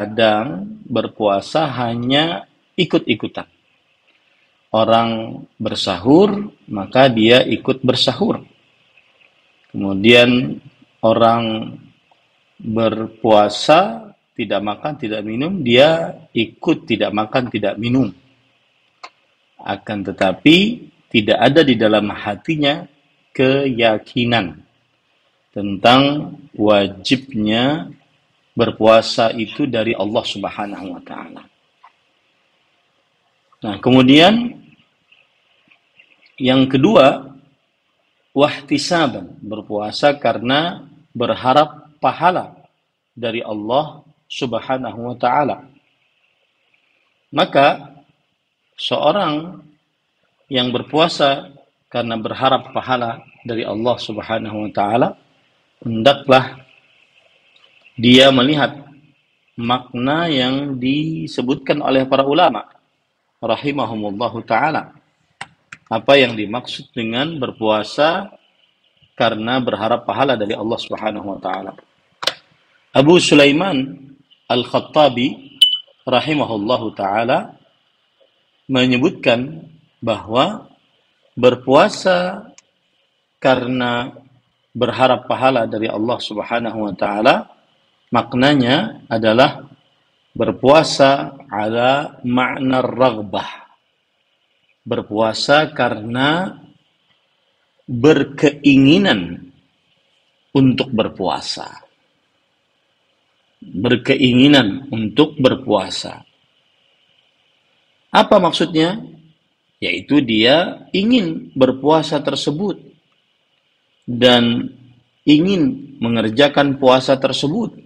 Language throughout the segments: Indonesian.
kadang berpuasa hanya ikut-ikutan. Orang bersahur, maka dia ikut bersahur. Kemudian orang berpuasa, tidak makan, tidak minum, dia ikut tidak makan, tidak minum. Akan tetapi tidak ada di dalam hatinya keyakinan tentang wajibnya berpuasa itu dari Allah Subhanahu wa taala. Nah, kemudian yang kedua, wahtisaban, berpuasa karena berharap pahala dari Allah Subhanahu wa taala. Maka seorang yang berpuasa karena berharap pahala dari Allah Subhanahu wa taala, hendaklah dia melihat makna yang disebutkan oleh para ulama rahimahumullahu taala. Apa yang dimaksud dengan berpuasa karena berharap pahala dari Allah Subhanahu wa taala. Abu Sulaiman Al-Khattabi rahimahullahu taala menyebutkan bahwa berpuasa karena berharap pahala dari Allah Subhanahu wa taala maknanya adalah berpuasa ala makna raghbah. Berpuasa karena berkeinginan untuk berpuasa. Berkeinginan untuk berpuasa. Apa maksudnya? Yaitu dia ingin berpuasa tersebut dan ingin mengerjakan puasa tersebut.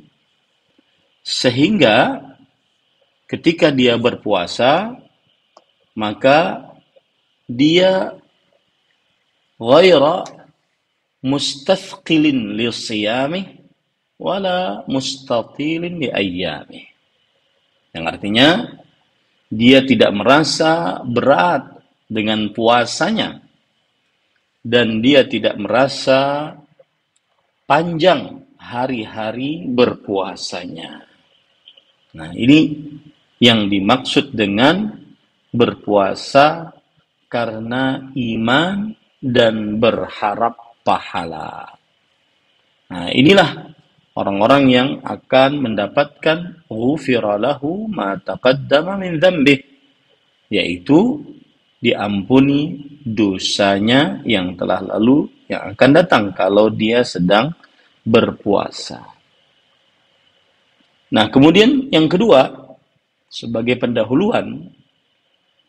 Sehingga ketika dia berpuasa, maka dia ghaira mustathqilin lisiyamih wala mustatilin li ayyamih. Yang artinya dia tidak merasa berat dengan puasanya dan dia tidak merasa panjang hari-hari berpuasanya. Nah, ini yang dimaksud dengan berpuasa karena iman dan berharap pahala. Nah, inilah orang-orang yang akan mendapatkan ghufira lahu ma taqaddama min dzambih, yaitu diampuni dosanya yang telah lalu yang akan datang kalau dia sedang berpuasa. Nah, kemudian yang kedua, sebagai pendahuluan,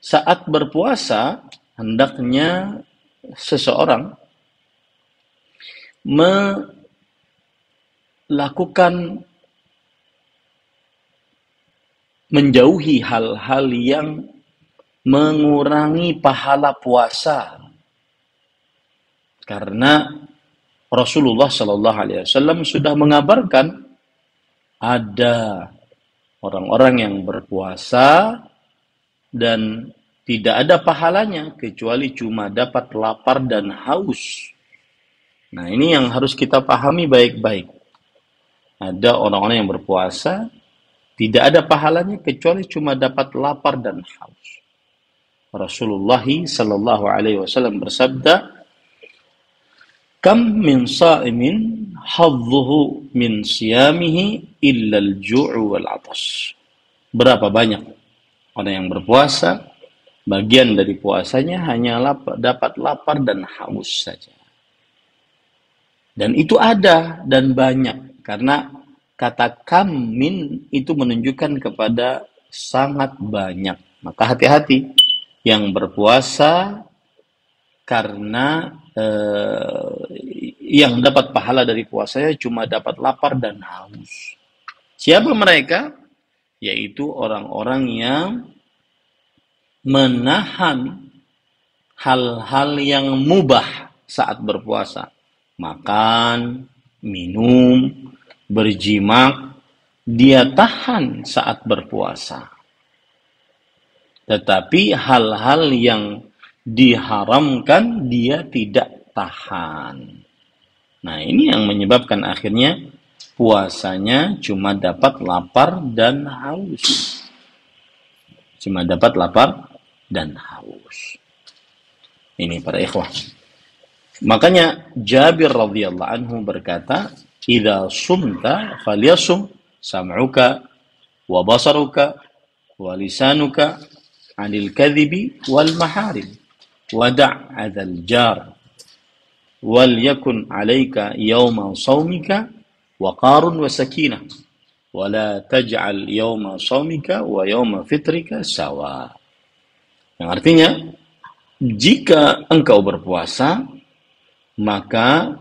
saat berpuasa hendaknya seseorang melakukan menjauhi hal-hal yang mengurangi pahala puasa. Karena Rasulullah Shallallahu Alaihi Wasallam sudah mengabarkan ada orang-orang yang berpuasa dan tidak ada pahalanya kecuali cuma dapat lapar dan haus. Nah, ini yang harus kita pahami baik-baik. Ada orang-orang yang berpuasa tidak ada pahalanya kecuali cuma dapat lapar dan haus. Rasulullah Shallallahu Alaihi Wasallam bersabda, "Kam min sa'imin hadzuhu min siyamihi illa al-ju'u wal 'atash." Berapa banyak orang yang berpuasa, bagian dari puasanya hanya dapat lapar dan haus saja. Dan itu ada dan banyak, karena kata kam min itu menunjukkan kepada sangat banyak. Maka hati-hati yang berpuasa karena yang dapat pahala dari puasanya cuma dapat lapar dan haus. Siapa mereka? Yaitu orang-orang yang menahan hal-hal yang mubah saat berpuasa. Makan, minum, berjimak, dia tahan saat berpuasa. Tetapi hal-hal yang diharamkan dia tidak tahan. Nah, ini yang menyebabkan akhirnya puasanya cuma dapat lapar dan haus. Cuma dapat lapar dan haus. Ini para ikhwah. Makanya Jabir radhiyallahu anhu berkata, "Idza sumta falyasum sam'uka wa basaruka wa lisanuka 'anil kadhibi wal maharim wa da' adzal jar wal yakun 'alaika yawma shaumika waqarun wa sakinah wa la taj'al yawma shaumika wa yawma fitrika sawa." Yang artinya, jika engkau berpuasa, maka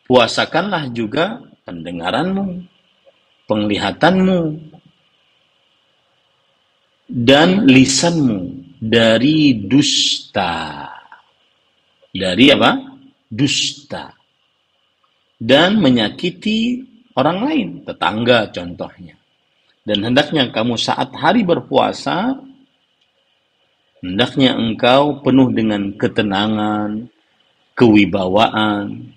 puasakanlah juga pendengaranmu, penglihatanmu, dan lisanmu dari dusta. Dari apa? Dusta. Dan menyakiti orang lain, tetangga contohnya. Dan hendaknya kamu saat hari berpuasa, hendaknya engkau penuh dengan ketenangan, kewibawaan.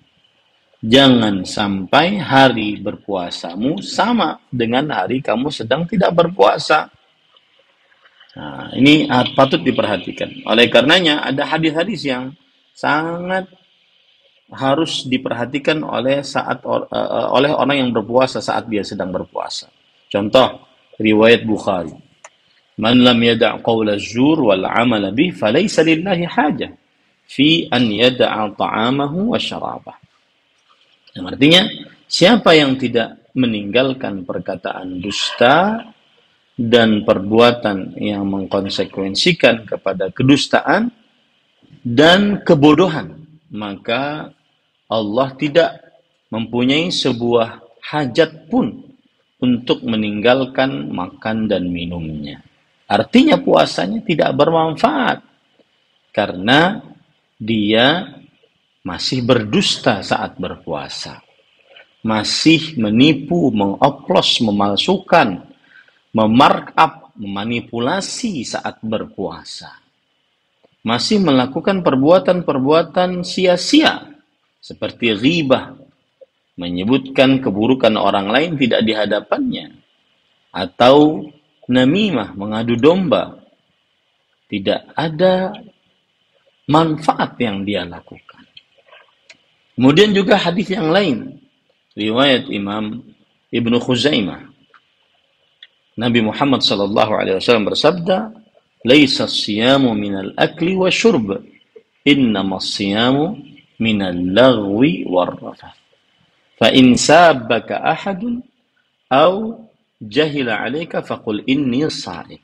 Jangan sampai hari berpuasamu sama dengan hari kamu sedang tidak berpuasa. Nah, ini patut diperhatikan. Oleh karenanya ada hadis-hadis yang sangat harus diperhatikan oleh orang yang berpuasa saat dia sedang berpuasa. Contoh riwayat Bukhari. Man lam yada' qawla az-zur wal 'amala bih falaysa lillahi hajah fi an yada'a ta'amahu wa syarabah. Yang artinya, siapa yang tidak meninggalkan perkataan dusta dan perbuatan yang mengkonsekuensikan kepada kedustaan dan kebodohan, maka Allah tidak mempunyai sebuah hajat pun untuk meninggalkan makan dan minumnya. Artinya puasanya tidak bermanfaat karena dia masih berdusta saat berpuasa. Masih menipu, mengoplos, memalsukan, memarkup, memanipulasi saat berpuasa. Masih melakukan perbuatan-perbuatan sia-sia seperti ghibah, menyebutkan keburukan orang lain tidak di hadapannya, atau namimah, mengadu domba. Tidak ada manfaat yang dia lakukan. Kemudian juga hadis yang lain, riwayat Imam Ibnu Khuzaimah. Nabi Muhammad sallallahu alaihi wasallam bersabda, "Laisa as-siyamu minal akli wa syurb, innama as-siyamu minal laghwi war rafath. Fa in sabbaka ahadun aw jahila 'alaika faqul inni sha'im."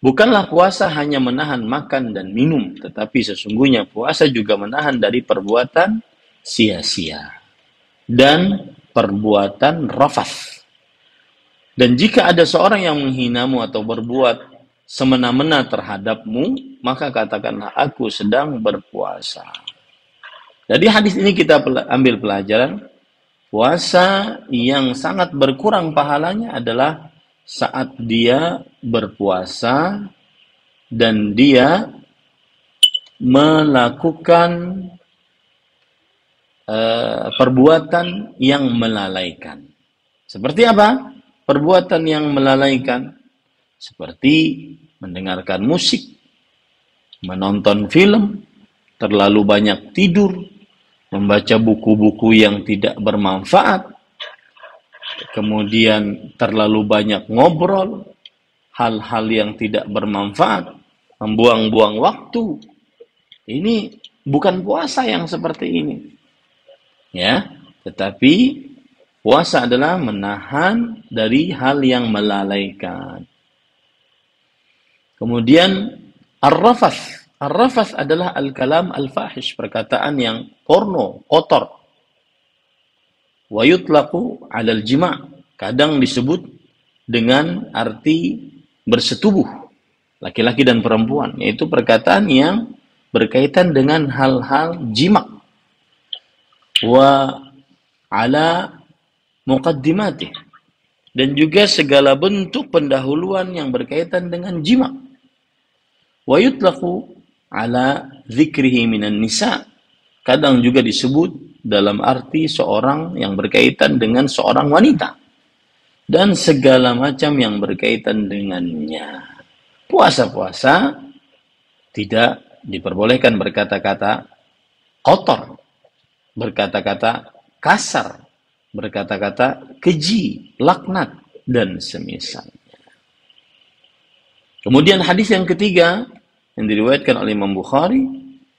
Bukanlah puasa hanya menahan makan dan minum, tetapi sesungguhnya puasa juga menahan dari perbuatan sia-sia dan perbuatan rafath. Dan jika ada seorang yang menghinamu atau berbuat semena-mena terhadapmu, maka katakanlah aku sedang berpuasa. Jadi hadis ini kita ambil pelajaran, puasa yang sangat berkurang pahalanya adalah saat dia berpuasa dan dia melakukan perbuatan yang melalaikan. Seperti apa? Perbuatan yang melalaikan seperti mendengarkan musik, menonton film, terlalu banyak tidur, membaca buku-buku yang tidak bermanfaat, kemudian terlalu banyak ngobrol, hal-hal yang tidak bermanfaat, membuang-buang waktu. Ini bukan puasa yang seperti ini. Ya, tetapi puasa adalah menahan dari hal yang melalaikan. Kemudian ar-rafath. Ar-rafath adalah al-kalam al-fahish, perkataan yang porno, kotor. Wa yutlaqu 'alal jima', kadang disebut dengan arti bersetubuh, laki-laki dan perempuan, yaitu perkataan yang berkaitan dengan hal-hal jima'. Wa 'ala muqaddimatih, dan juga segala bentuk pendahuluan yang berkaitan dengan jima'. Wa yutlaqu 'ala dzikrihi minan nisa', kadang juga disebut dalam arti seorang yang berkaitan dengan seorang wanita dan segala macam yang berkaitan dengannya. Puasa-puasa tidak diperbolehkan berkata-kata kotor, berkata-kata kasar, berkata-kata keji, laknat, dan semisal. Kemudian hadis yang ketiga yang diriwayatkan oleh Imam Bukhari,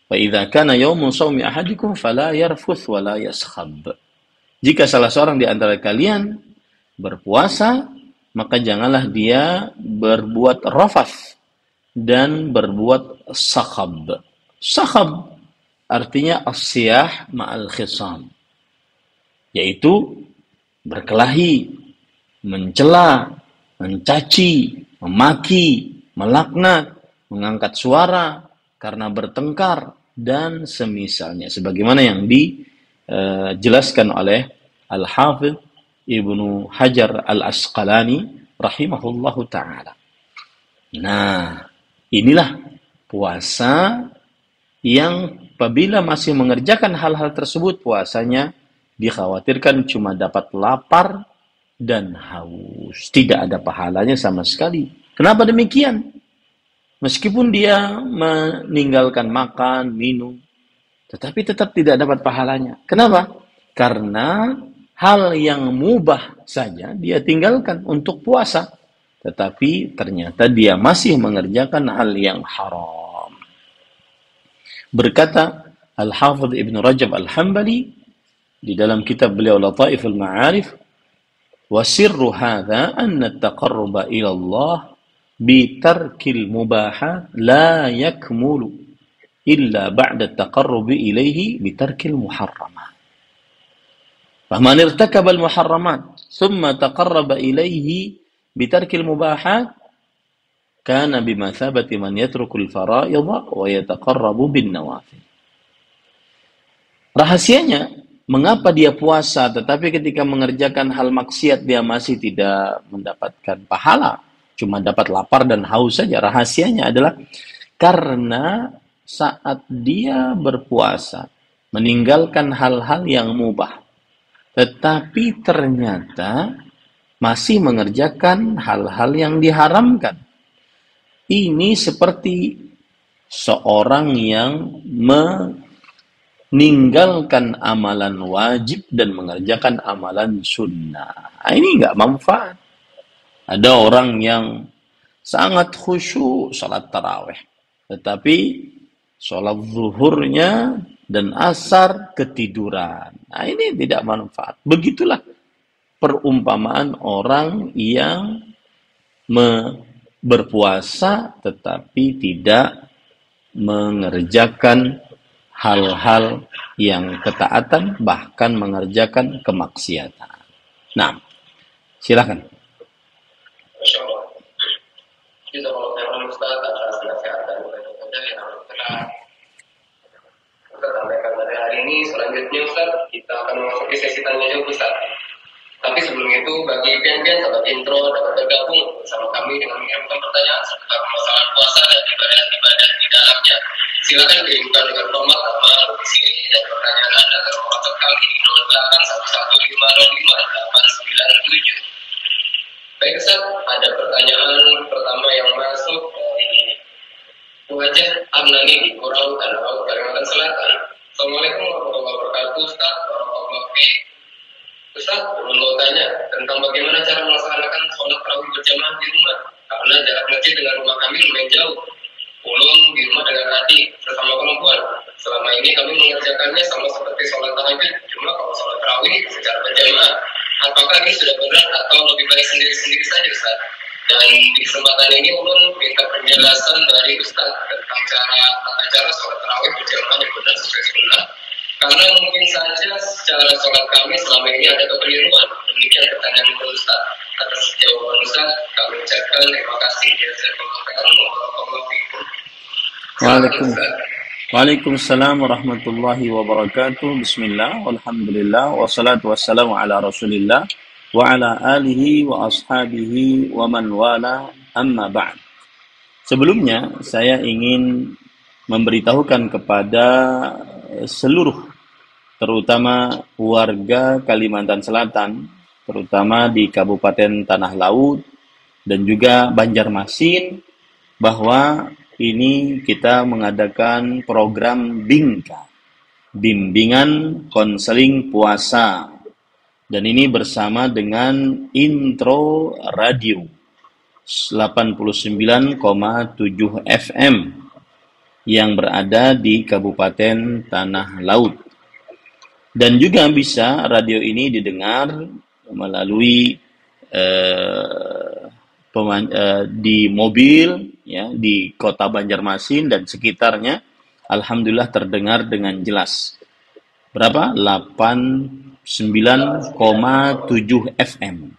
"Fa idza kana yaumu shaumi ahadikum fala yarfuth wa la yaskhab." Jika salah seorang di antara kalian berpuasa, maka janganlah dia berbuat rafath dan berbuat sakhab. Sakhab artinya as-siyah ma'al khisam, yaitu berkelahi, mencela, mencaci, memaki, melaknat, mengangkat suara karena bertengkar dan semisalnya, sebagaimana yang dijelaskan oleh Al-Hafidh Ibnu Hajar Al-Asqalani rahimahullahu ta'ala. Nah, inilah puasa yang apabila masih mengerjakan hal-hal tersebut, puasanya dikhawatirkan cuma dapat lapar dan haus. Tidak ada pahalanya sama sekali. Kenapa demikian? Meskipun dia meninggalkan makan, minum, tetapi tetap tidak dapat pahalanya. Kenapa? Karena hal yang mubah saja dia tinggalkan untuk puasa, tetapi ternyata dia masih mengerjakan hal yang haram. Berkata Al-Hafidh Ibn Rajab Al-Hambali di dalam kitab beliau Lataif Al-Ma'arif, "Wa sirru hadha anna at-taqarruba ila Allah bi tarkil mubahat la yakmulu illa ba'da at-taqarrubi ilayhi bi tarkil muharramat. Faman irtakaba al-muharramat thumma taqarraba ilayhi bi tarkil mubahat kana bimathabati man yatrukul fara'idha wa yataqarrabu bin nawafil." Rahasianya, mengapa dia puasa tetapi ketika mengerjakan hal maksiat dia masih tidak mendapatkan pahala, cuma dapat lapar dan haus saja. Rahasianya adalah karena saat dia berpuasa meninggalkan hal-hal yang mubah, tetapi ternyata masih mengerjakan hal-hal yang diharamkan. Ini seperti seorang yang meninggalkan amalan wajib dan mengerjakan amalan sunnah. Ini nggak manfaat. Ada orang yang sangat khusyuk salat tarawih, tetapi salat zuhurnya dan asar ketiduran. Ini tidak manfaat. Begitulah perumpamaan orang yang berpuasa tetapi tidak mengerjakan hal-hal yang ketaatan, bahkan mengerjakan kemaksiatan. Nah, silakan. Masya Allah. Kita kalau memang Ustaz atas nasihat dan berbeda yang telah Ustaz sampaikan pada hari ini. Selanjutnya Ustaz, kita akan memasuki sesi tanya jawab Ustaz. Tapi sebelum itu, bagi pian-pian sahabat intro dapat bergabung bersama kami dengan mengirimkan pertanyaan seputar masalah puasa dan ibadah-ibadah di dalamnya. Silakan kirimkan dengan format nama, domisili dan pertanyaan Anda ke nomor WhatsApp kami di 0811555897. Baik Ustaz, ada pertanyaan pertama yang masuk dari wajah Amnani di Kurau, Tanah Laut, Kalimantan Selatan. Assalamualaikum warahmatullahi wabarakatuh Ustaz. Ustaz, mau tanya tentang bagaimana cara melaksanakan sholat tarawih berjamaah di rumah, karena jarak masjid dengan rumah kami lumayan jauh. Ulun di rumah dengan adik bersama perempuan. Selama ini kami mengerjakannya sama seperti sholat tahajud, cuma kalau sholat tarawih secara berjamaah. Apakah ini sudah benar atau lebih baik sendiri-sendiri saja Ustaz? Dan di kesempatan ini ulun minta penjelasan dari Ustaz tentang tata cara sholat tarawih berjamaah yang benar sesuai sunnah. Karena mungkin saja secara sholat kami selama ini ada kekeliruan. Demikian pertanyaan Ustaz. Atas jawaban Ustaz, kami ucapkan terima kasih. Waalaikumsalam warahmatullahi wabarakatuh. Bismillah, walhamdulillah, wassalatu wassalamu ala rasulillah, wa ala alihi wa ashabihi wa man wala, amma ba'd. Sebelumnya, saya ingin memberitahukan kepada seluruh terutama warga Kalimantan Selatan, terutama di Kabupaten Tanah Laut dan juga Banjarmasin, bahwa ini kita mengadakan program BINKA, Bimbingan Konseling Puasa. Dan ini bersama dengan Intro Radio 89,7 FM yang berada di Kabupaten Tanah Laut. Dan juga bisa radio ini didengar melalui di mobil, ya, di kota Banjarmasin dan sekitarnya. Alhamdulillah terdengar dengan jelas. Berapa? 89,7 FM.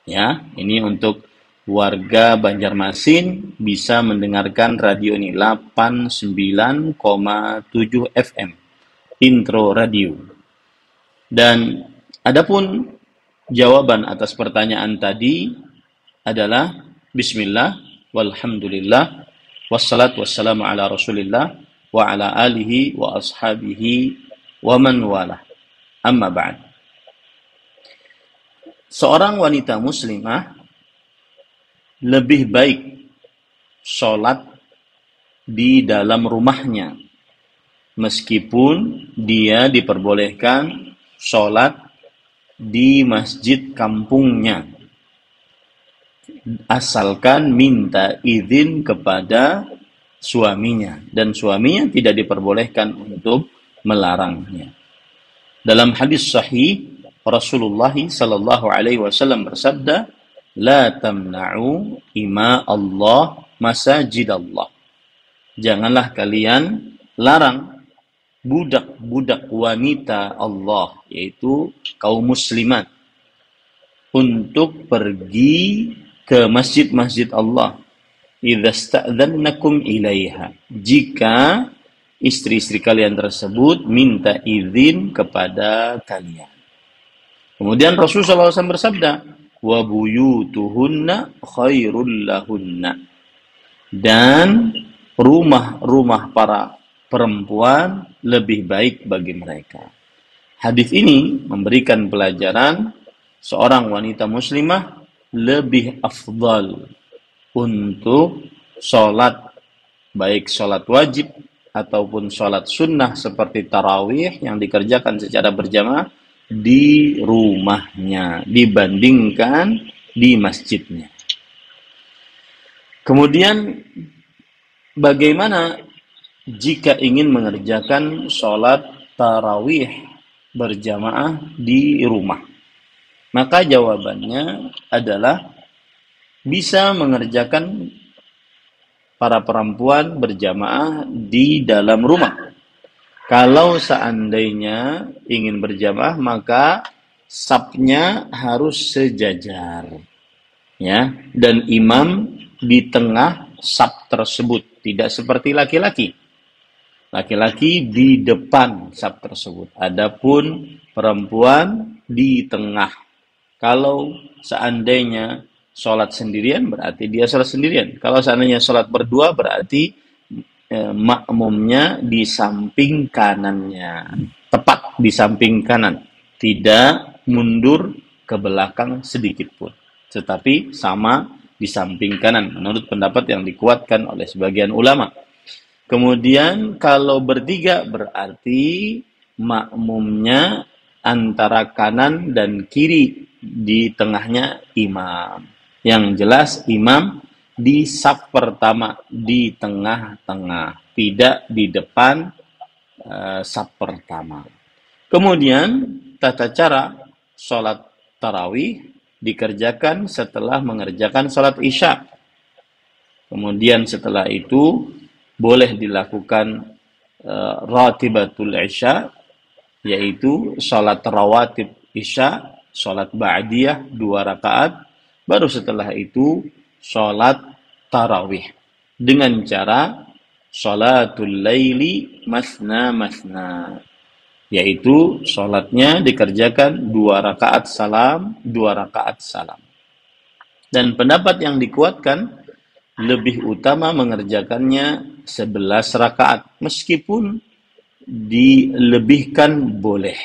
Ya, ini untuk warga Banjarmasin bisa mendengarkan radio ini 89,7 FM. Intro Radio. Dan adapun jawaban atas pertanyaan tadi adalah bismillah walhamdulillah wassalatu wassalamu ala rasulillah wa ala alihi wa ashabihi wa man wala. Amma ba'd. Seorang wanita muslimah lebih baik sholat di dalam rumahnya, meskipun dia diperbolehkan sholat di masjid kampungnya, asalkan minta izin kepada suaminya, dan suaminya tidak diperbolehkan untuk melarangnya. Dalam hadis sahih, Rasulullah sallallahu alaihi wasallam bersabda, "La tamna'u ima Allah masajid Allah." Janganlah kalian larang budak-budak wanita Allah, yaitu kaum muslimat, untuk pergi ke masjid-masjid Allah. Idza sta'dzannakum ilaiha, jika istri-istri kalian tersebut minta izin kepada kalian. Kemudian Rasulullah SAW bersabda, wa buyutuhunna khairul lahunna, dan rumah-rumah para perempuan lebih baik bagi mereka. Hadis ini memberikan pelajaran seorang wanita muslimah lebih afdal untuk sholat, baik sholat wajib ataupun sholat sunnah seperti tarawih yang dikerjakan secara berjamaah di rumahnya dibandingkan di masjidnya. Kemudian bagaimana jika ingin mengerjakan sholat tarawih berjamaah di rumah? Maka jawabannya adalah bisa mengerjakan para perempuan berjamaah di dalam rumah. Kalau seandainya ingin berjamaah, maka safnya harus sejajar, ya, dan imam di tengah saf tersebut, tidak seperti laki-laki. Laki-laki di depan saf tersebut, adapun perempuan di tengah. Kalau seandainya sholat sendirian, berarti dia sholat sendirian. Kalau seandainya sholat berdua, berarti makmumnya di samping kanannya, tepat di samping kanan, tidak mundur ke belakang sedikit pun, tetapi sama di samping kanan, menurut pendapat yang dikuatkan oleh sebagian ulama. Kemudian kalau bertiga, berarti makmumnya antara kanan dan kiri, di tengahnya imam. Yang jelas imam di saf pertama, di tengah-tengah, tidak di depan saf pertama. Kemudian tata cara sholat tarawih dikerjakan setelah mengerjakan sholat isya. Kemudian setelah itu boleh dilakukan ratibatul isya, yaitu sholat rawatib isya, sholat ba'diyah 2 rakaat, baru setelah itu sholat tarawih dengan cara sholatul laili masna masna, yaitu sholatnya dikerjakan 2 rakaat salam, 2 rakaat salam. Dan pendapat yang dikuatkan lebih utama mengerjakannya 11 rakaat, meskipun dilebihkan boleh.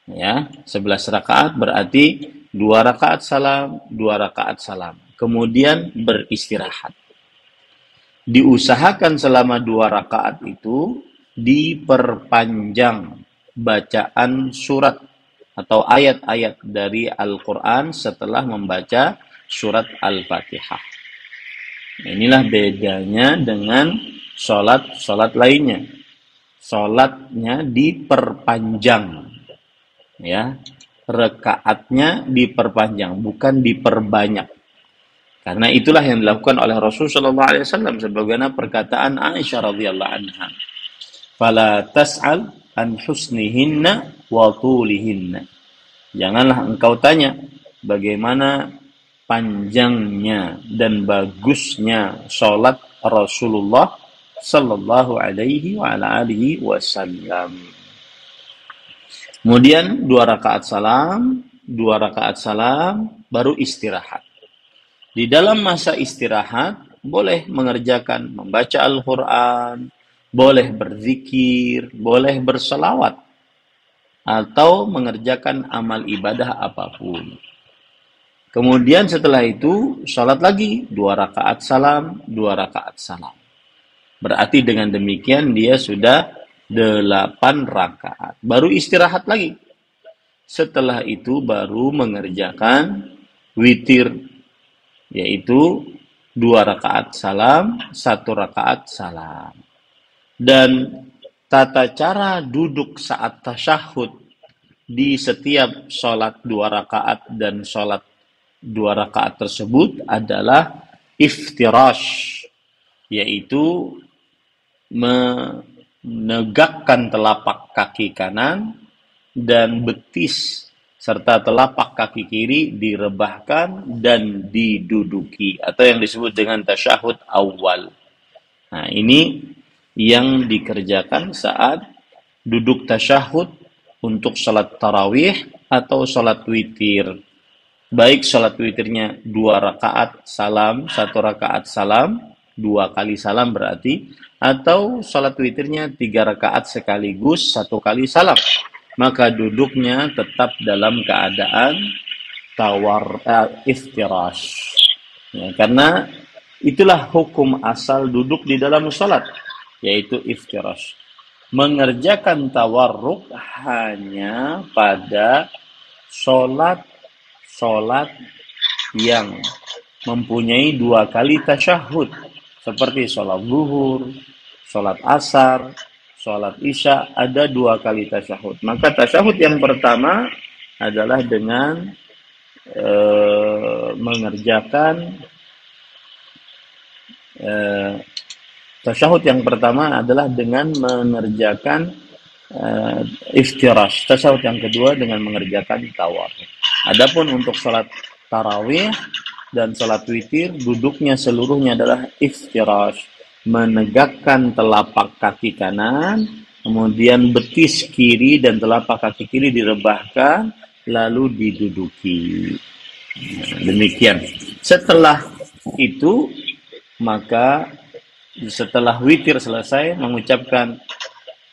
Ya, 11 rakaat berarti 2 rakaat salam, 2 rakaat salam. Kemudian beristirahat. Diusahakan selama 2 rakaat itu diperpanjang bacaan surat atau ayat-ayat dari Al-Quran setelah membaca surat Al-Fatihah. Inilah bedanya dengan sholat lainnya. Sholatnya diperpanjang, ya, rakaatnya diperpanjang, bukan diperbanyak. Karena itulah yang dilakukan oleh Rasulullah SAW sebagaimana perkataan Aisyah radhiyallahu anha. Fala tas'al an husnihinna wa tulihinna. Janganlah engkau tanya bagaimana panjangnya dan bagusnya sholat Rasulullah sallallahu alaihi wa ala alihi wasallam. Kemudian 2 rakaat salam, baru istirahat. Di dalam masa istirahat, boleh mengerjakan membaca Al-Quran, boleh berzikir, boleh berselawat, atau mengerjakan amal ibadah apapun. Kemudian setelah itu, sholat lagi, 2 rakaat salam, 2 rakaat salam. Berarti dengan demikian dia sudah 8 rakaat. Baru istirahat lagi. Setelah itu baru mengerjakan witir, yaitu 2 rakaat salam, 1 rakaat salam. Dan tata cara duduk saat tasyahud di setiap sholat 2 rakaat dan sholat 2 rakaat tersebut adalah iftirash, yaitu menegakkan telapak kaki kanan dan betis serta telapak kaki kiri direbahkan dan diduduki, atau yang disebut dengan tasyahud awal. Nah, ini yang dikerjakan saat duduk tasyahud untuk salat tarawih atau salat witir. Baik salat witirnya 2 rakaat salam, 1 rakaat salam, 2 kali salam berarti, atau salat witirnya 3 rakaat sekaligus 1 kali salam. Maka duduknya tetap dalam keadaan iftirash. Ya, karena itulah hukum asal duduk di dalam sholat, yaitu iftirash. Mengerjakan tawarruk hanya pada sholat yang mempunyai 2 kali tasyahud, seperti sholat zuhur, sholat asar, sholat isya, ada 2 kali tasyahud. Maka tasyahud yang pertama adalah dengan mengerjakan tasyahud yang pertama adalah dengan mengerjakan iftirash. Tasyahud yang kedua dengan mengerjakan tawarruk. Adapun untuk sholat tarawih dan sholat witir, duduknya seluruhnya adalah iftirash, menegakkan telapak kaki kanan, kemudian betis kiri dan telapak kaki kiri direbahkan, lalu diduduki. Demikian. Setelah itu, maka setelah witir selesai, mengucapkan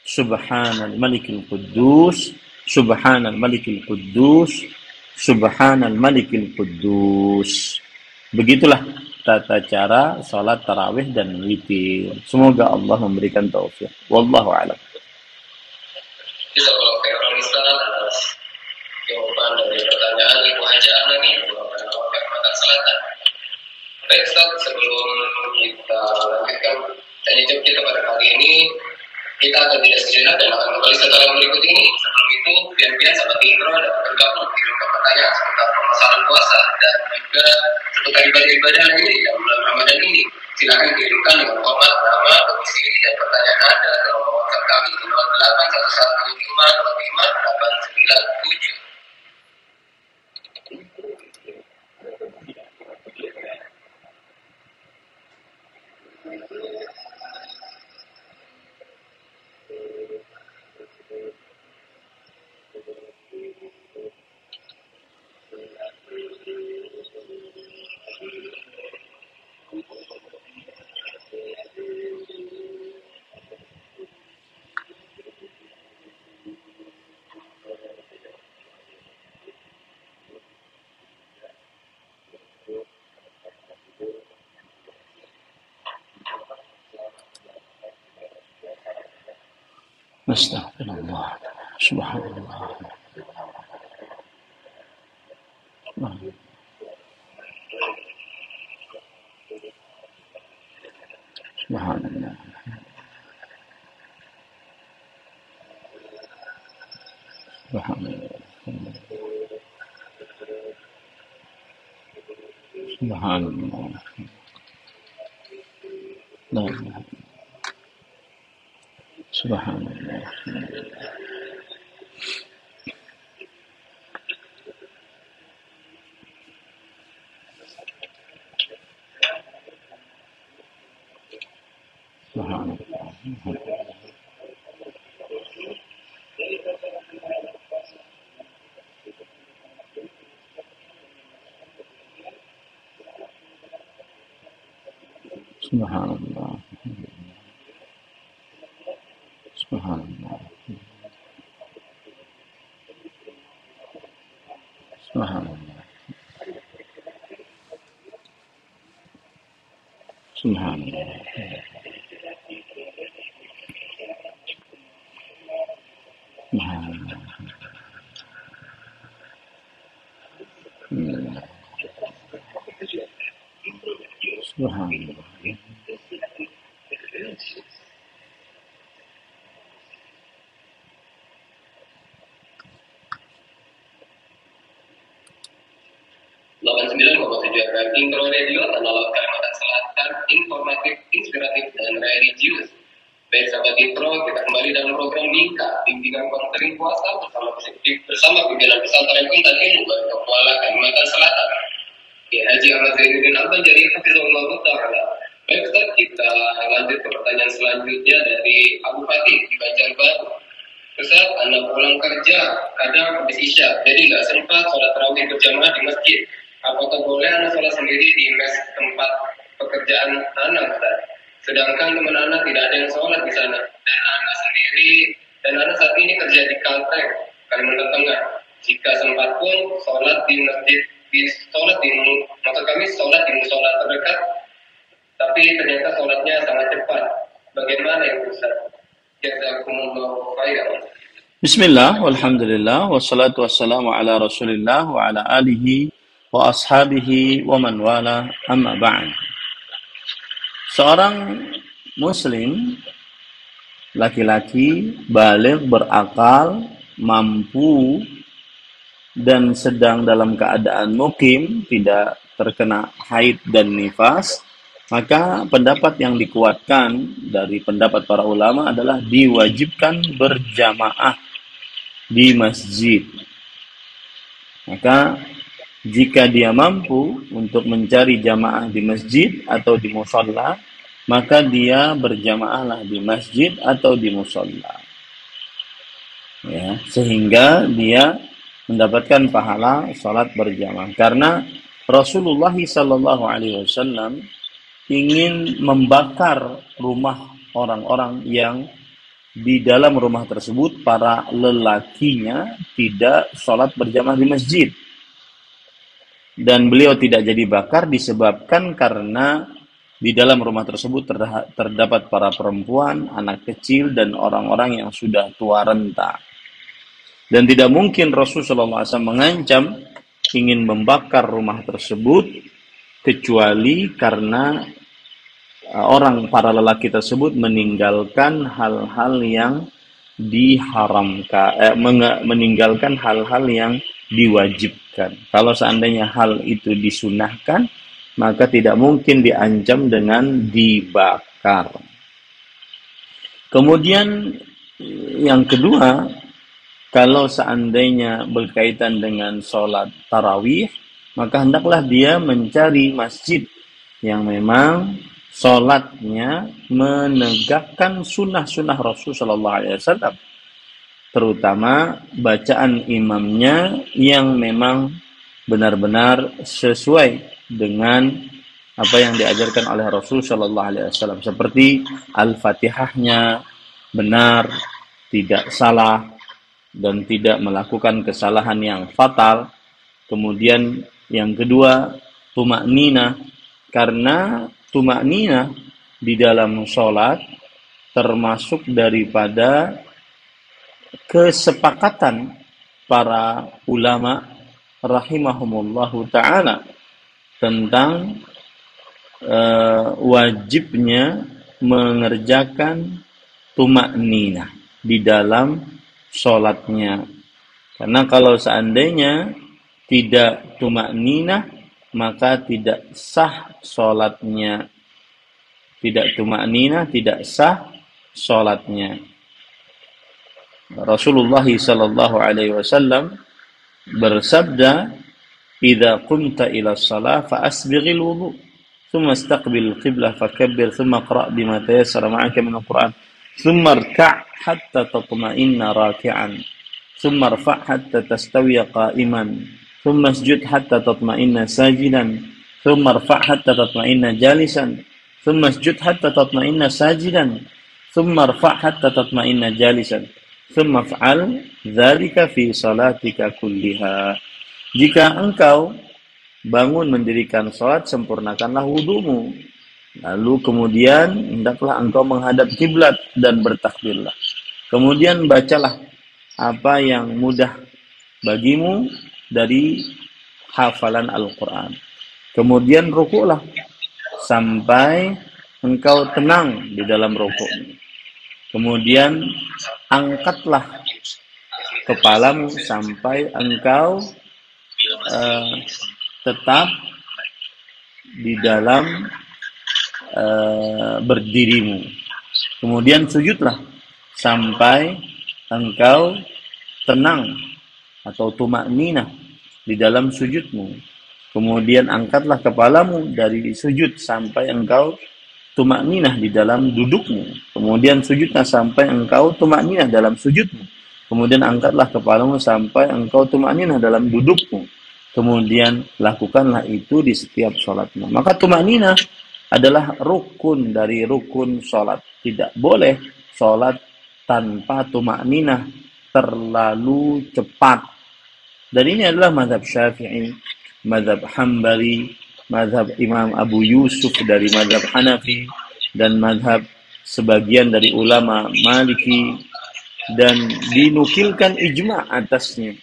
Subhanal Malikil Quddus, Subhanal Malikil Quddus, Subhanal Malikil Quddus. Begitulah tata cara salat tarawih dan witir. Semoga Allah memberikan taufik. Wallahu a'lam. Jazakallahu khairan Ustaz atas jawaban dari pertanyaan Ibu Haja Ana nih, Kalimantan Selatan. Baik Ustaz, sebelum kita lanjutkan tanya jawab kita pada kali ini, kita akan jeda sejenak dan akan kembali setelah berikut ini. Sebelum itu, biar sahabat intro dan bergabung mengirimkan pertanyaan seputar permasalahan puasa dan juga seputar ibadah-ibadah lainnya di dalam bulan Ramadan ini. Silakan kirimkan dengan format nama, domisili, dan pertanyaan Anda ke nomor WhatsApp kami di 0811555897. Astagfirullah. Subhanallah. Subhanallah. Subhanallah. Subhanallah. La ilaha. Subhanallah. Subhanallah. Subhanallah. Subhanallah. Subhanallah. Subhanallah. Subhanallah. Subhanallah. FM Intro Radio Analog Kalimantan Selatan, informatif, inspiratif, dan religius. Baik sahabat Intro, kita kembali dalam program Mika, bimbingan konseling puasa bersama pimpinan pesantren Intan Ilmu Barokah Kuala Kalimantan Selatan. Kiai Haji Ahmad Zainuddin Al-Banjari Hafizahullah Ta'ala. Baik Ustaz, kita lanjut ke pertanyaan selanjutnya dari Abu Fatih di Banjarbaru. Ustaz, anak pulang kerja, kadang habis isya, jadi nggak sempat sholat tarawih berjamaah di masjid. Apakah boleh anak sholat sendiri di mes tempat pekerjaan anak, Ustaz? Sedangkan teman anak tidak ada yang sholat di sana, dan anak saat ini kerja di Kalteng, Kalimantan Tengah. Jika sempat pun sholat di masjid, maksud kami sholat di musola terdekat, tapi ternyata sholatnya sangat cepat. Bagaimana ya Ustaz? Jazakumullahu khairan. Bismillah, walhamdulillah, wassalatu wassalamu ala rasulillah wa ala alihi wa ashabihi wa man wala, amma ba'd. Seorang muslim, laki-laki, baligh, berakal, mampu, dan sedang dalam keadaan mukim, tidak terkena haid dan nifas, maka pendapat yang dikuatkan dari pendapat para ulama adalah diwajibkan berjamaah di masjid. Maka jika dia mampu untuk mencari jamaah di masjid atau di musholla, maka dia berjamaahlah di masjid atau di musholla. Ya, sehingga dia mendapatkan pahala salat berjamaah. Karena Rasulullah SAW ingin membakar rumah orang-orang yang di dalam rumah tersebut para lelakinya tidak salat berjamaah di masjid. Dan beliau tidak jadi bakar disebabkan karena di dalam rumah tersebut terdapat para perempuan, anak kecil, dan orang-orang yang sudah tua renta. Dan tidak mungkin Rasulullah SAW mengancam ingin membakar rumah tersebut kecuali karena para lelaki tersebut meninggalkan hal-hal yang diharamkan, meninggalkan hal-hal yang diwajibkan. Kalau seandainya hal itu disunahkan, maka tidak mungkin diancam dengan dibakar. Kemudian yang kedua, kalau seandainya berkaitan dengan sholat tarawih, maka hendaklah dia mencari masjid yang memang sholatnya menegakkan sunnah-sunnah Rasulullah SAW, terutama bacaan imamnya yang memang benar-benar sesuai dengan apa yang diajarkan oleh Rasulullah SAW, seperti Al-Fatihahnya benar, tidak salah, dan tidak melakukan kesalahan yang fatal. Kemudian yang kedua, tumakninah, karena tumakninah di dalam sholat termasuk daripada kesepakatan para ulama rahimahumullahu ta'ala tentang wajibnya mengerjakan tumakninah di dalam sholatnya. Karena kalau seandainya tidak tumakninah, maka tidak sah sholatnya. Tidak tumakninah, tidak sah sholatnya. Rasulullah sallallahu alaihi wasallam bersabda, "Idza qumta ila shalah fa asbighil wudu, thumma istaqbil qiblah fakabbir, thumma qra' bima tayassara ma'aka min al-Qur'an, thumma irka' hatta tatma'inna raki'an, thumma irfa' hatta tastawiya qa'iman, thumma isjud hatta tatma'inna sajidan, thumma irfa' hatta tatma'inna jalisan, thumma isjud hatta tatma'inna sajidan, thumma irfa' hatta tatma'inna jalisan, thumma fa'al dzalika fi salatika kulliha." Jika engkau bangun mendirikan salat, sempurnakanlah wudumu. Lalu kemudian hendaklah engkau menghadap kiblat dan bertakbirlah. Kemudian bacalah apa yang mudah bagimu dari hafalan Al-Quran. Kemudian rukuklah sampai engkau tenang di dalam rukukmu. Kemudian angkatlah kepalamu sampai engkau tetap di dalam berdirimu. Kemudian sujudlah sampai engkau tenang atau tumakninah di dalam sujudmu. Kemudian angkatlah kepalamu dari sujud sampai engkau tumakninah di dalam dudukmu. Kemudian sujudlah sampai engkau tumakninah dalam sujudmu. Kemudian angkatlah kepalamu sampai engkau tumakninah dalam dudukmu. Kemudian lakukanlah itu di setiap sholatmu. Maka tumakninah adalah rukun dari rukun sholat. Tidak boleh sholat tanpa tumakninah, terlalu cepat. Dan ini adalah mazhab Syafi'i, mazhab Hambali, mazhab Imam Abu Yusuf dari mazhab Hanafi, dan mazhab sebagian dari ulama Maliki, dan dinukilkan ijma' atasnya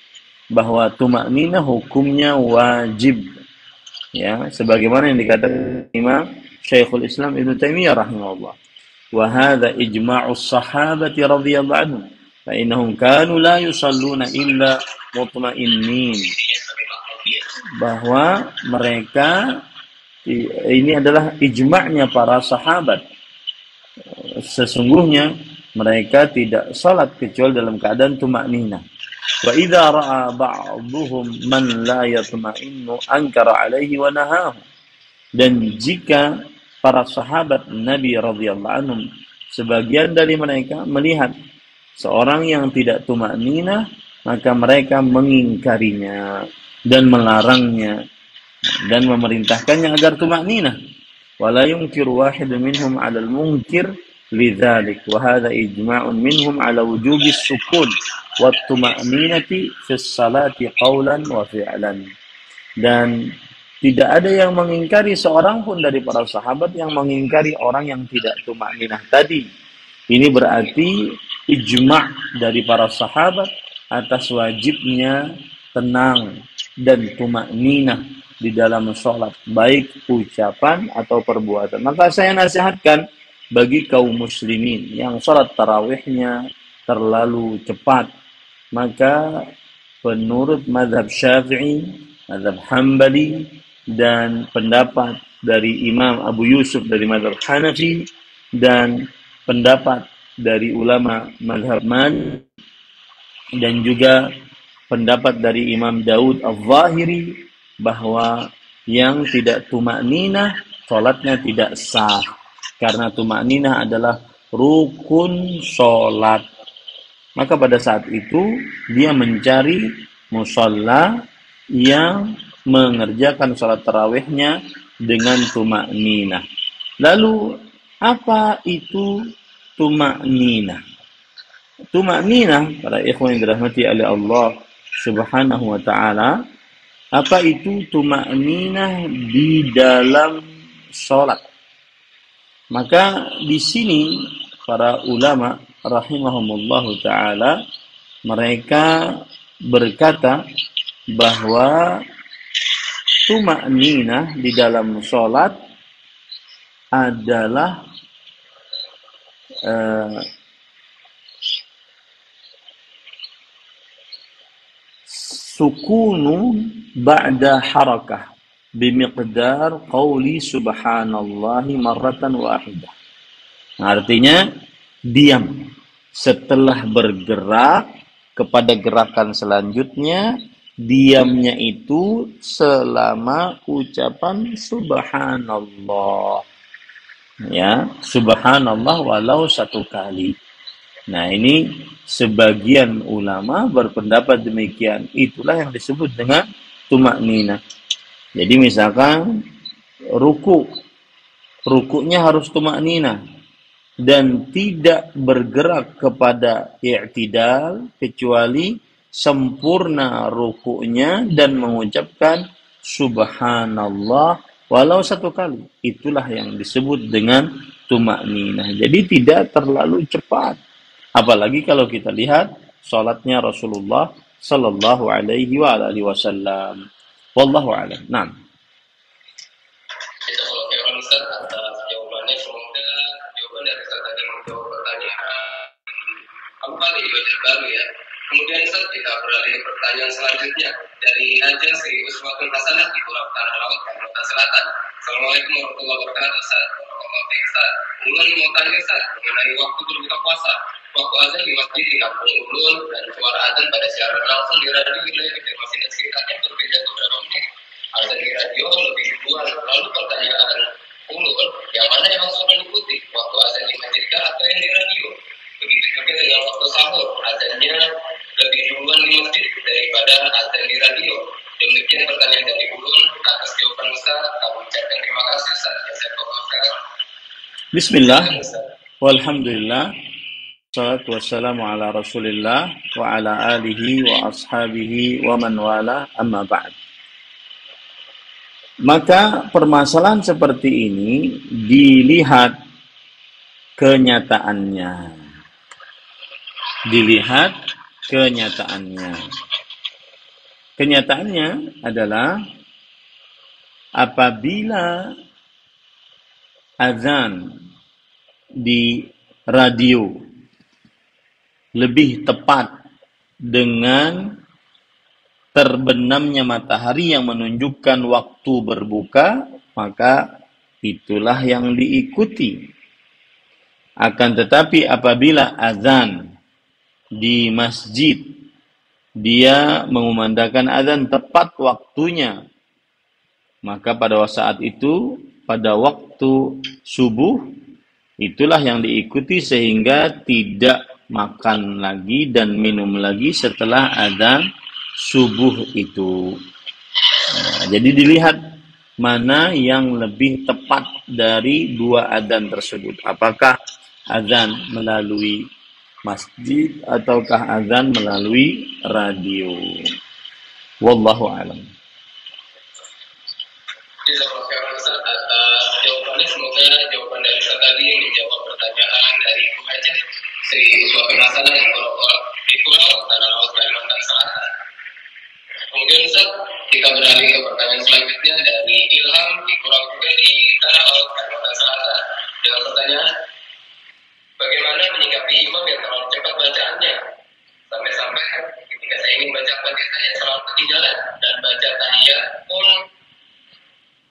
bahwa tumakninah hukumnya wajib, ya, sebagaimana yang dikatakan Imam Syekhul Islam Ibnu Taimiyah rahimahullah, wa hadza ijma'us sahabati radhiyallahu anhum fa innahum kanu la yusalluna illa mutmainnin, bahwa mereka, ini adalah ijma'nya para sahabat, sesungguhnya mereka tidak salat kecuali dalam keadaan tumakninah. Wa idza ra'a ba'dhum man la yatma'innu ankara 'alaihi wa nahahu. Dan jika para sahabat Nabi radhiyallahu anhum, sebagian dari mereka melihat seorang yang tidak tumakninah, maka mereka mengingkarinya dan melarangnya dan memerintahkannya agar tumakninah. Wala yunkiru wahidun minhum 'alal munkir lidzalik wa hadza ijma'un minhum 'ala wujubi sukun wa tuma'ninati fi sholati qawlan wa fi'lan. Dan tidak ada yang mengingkari, seorang pun dari para sahabat yang mengingkari orang yang tidak tumakninah tadi. Ini berarti ijma' dari para sahabat atas wajibnya tenang dan tumakninah di dalam sholat, baik ucapan atau perbuatan. Maka saya nasihatkan bagi kaum muslimin yang sholat tarawihnya terlalu cepat, maka menurut mazhab Syafi'i, mazhab Hambali, dan pendapat dari Imam Abu Yusuf dari mazhab Hanafi, dan pendapat dari ulama mazhab Maliki, dan juga pendapat dari Imam Daud Al-Zahiri, bahwa yang tidak tumakninah sholatnya tidak sah, karena tumakninah adalah rukun sholat. Maka pada saat itu dia mencari musalla yang mengerjakan sholat tarawihnya dengan tumakninah. Lalu apa itu tumakninah? Tumakninah, para ikhwan yang dirahmati oleh Allah Subhanahu wa ta'ala, apa itu tumakninah di dalam sholat? Maka di sini para ulama rahimahumullahu ta'ala mereka berkata bahwa tuma'ninah di dalam sholat adalah sukunu ba'da harakah bimiqdar qawli subhanallahi marratan wahidah. Artinya diam setelah bergerak kepada gerakan selanjutnya, diamnya itu selama ucapan subhanallah. Ya, subhanallah walau satu kali. Nah, ini sebagian ulama berpendapat demikian. Itulah yang disebut dengan tumakninah. Jadi misalkan rukuknya harus tumakninah dan tidak bergerak kepada i'tidal kecuali sempurna rukuknya dan mengucapkan subhanallah walau satu kali. Itulah yang disebut dengan tumakninah. Jadi tidak terlalu cepat. Apalagi kalau kita lihat salatnya Rasulullah sallallahu alaihi wa alihi wasallam. Wallahu a'lam. Naam. Kita kalau Kevin Ustaz atas jawabannya, semoga jawaban dari Ustaz tadi menjawab pertanyaan apa di belajar baru ya. Kemudian Ustaz kita beralih ke pertanyaan selanjutnya dari Haja Sri Uswatun Hasanah di Pulau Tanah Laut, Kalimantan Selatan. Assalamualaikum warahmatullahi wabarakatuh Ustaz. Ustaz, ulun mau tanya Ustaz mengenai waktu berbuka puasa. Waktu azan di masjid di Kampung Ulun dan suara azan pada siaran langsung di radio wilayah Banjarmasin dan sekitarnya berbeda beberapa menit. Azan di radio lebih duluan. Lalu pertanyaan Ulun, yang mana yang harus ulun ikuti? Waktu azan di masjid atau yang di radio? Begitu juga dengan waktu sahur, azannya lebih duluan di masjid daripada azan di radio. Demikian pertanyaan dari Ulun. Atas jawaban Ustaz, kami ucapkan terima kasih Ustaz. Bismillah, walhamdulillah, salatu wassalamu ala rasulillah wa ala alihi wa ashabihi wa man wala, amma ba'd. Maka permasalahan seperti ini dilihat kenyataannya. Kenyataannya adalah apabila azan di radio lebih tepat dengan terbenamnya matahari yang menunjukkan waktu berbuka, maka itulah yang diikuti. Akan tetapi apabila azan di masjid dia mengumandangkan azan tepat waktunya, maka pada saat itu, pada waktu subuh, itulah yang diikuti sehingga tidak makan lagi dan minum lagi setelah azan subuh itu. Nah, jadi dilihat mana yang lebih tepat dari dua azan tersebut. Apakah azan melalui masjid ataukah azan melalui radio. Wallahu a'lam. Jawabannya semoga jawaban dari Ustaz tadi menjawab pertanyaan dari Ibu Haja Sri Uswatun Hasanah yang di Pulau Tanah Laut, Kalimantan Selatan. Kemudian Ustaz, kita beralih ke pertanyaan selanjutnya dari Ilham di Pulau juga di Tanah Laut, Kalimantan Selatan. Dengan pertanyaan, bagaimana menyikapi imam yang terlalu cepat bacaannya? Sampai-sampai ketika saya ingin baca Fatihah saya selalu ketinggalan dan baca tahiyat pun